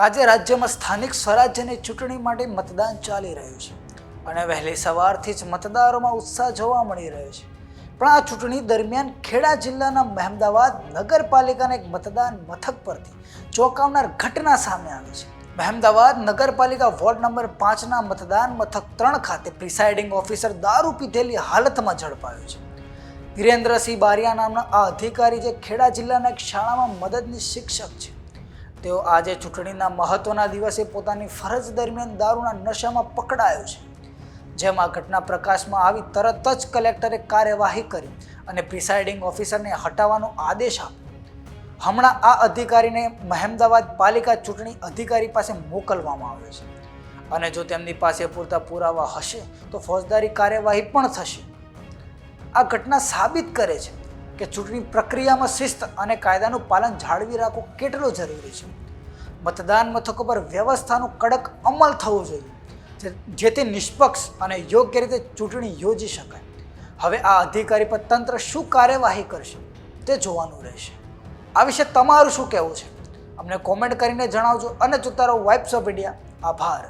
આજે રાજ્યમાં સ્થાનિક સ્વરાજ્યની ચૂંટણી માટે મતદાન ચાલી રહ્યું છે અને વહેલી સવારથી જ મતદારોમાં ઉત્સાહ જોવા મળી રહ્યો છે. પણ આ ચૂંટણી દરમિયાન ખેડા જિલ્લાના મહેમદાવાદ નગરપાલિકાના એક મતદાન મથક પરથી ચોંકાવનાર ઘટના સામે આવી છે. મહેમદાવાદ નગરપાલિકા વોર્ડ નંબર 5ના મતદાન મથક 3 ખાતે પ્રિસાઇડિંગ ઓફિસર દારૂ પીધેલી હાલતમાં ઝડપાયો છે. વિરેન્દ્રસિંહ બારિયા નામના આ અધિકારી જે ખેડા જિલ્લાના એક શાળામાં મદદની શિક્ષક છે, તેઓ આજે ચૂંટણીના મહત્વના દિવસે પોતાની ફરજ દરમિયાન દારૂના નશામાં પકડાયો છે. જેમ આ ઘટના પ્રકાશમાં આવી તરત જ કલેક્ટરે કાર્યવાહી કરી અને પ્રિસાઇડિંગ ઓફિસરને હટાવવાનો આદેશ આપ્યો. હમણાં આ અધિકારીને મહેમદાવાદ પાલિકા ચૂંટણી અધિકારી પાસે મોકલવામાં આવ્યો છે અને જો તેમની પાસે પૂરતા પુરાવા હશે તો ફોજદારી કાર્યવાહી પણ થશે. આ ઘટના સાબિત કરે છે કે ચૂંટણી પ્રક્રિયામાં શિસ્ત અને કાયદાનું પાલન જાળવી રાખવું કેટલું જરૂરી છે. મતદાન મથકો પર વ્યવસ્થાનો કડક અમલ થવો જોઈએ, જેથી નિષ્પક્ષ અને યોગ્ય રીતે ચૂંટણી યોજી શકાય. હવે આ અધિકારી પર તંત્ર શું કાર્યવાહી કરશે તે જોવાનું રહેશે. આ વિશે તમારું શું કહેવું છે? અમને કોમેન્ટ કરીને જણાવજો અને જોતા રહો વાઇબ્સ ઓફ ઇન્ડિયા. આભાર.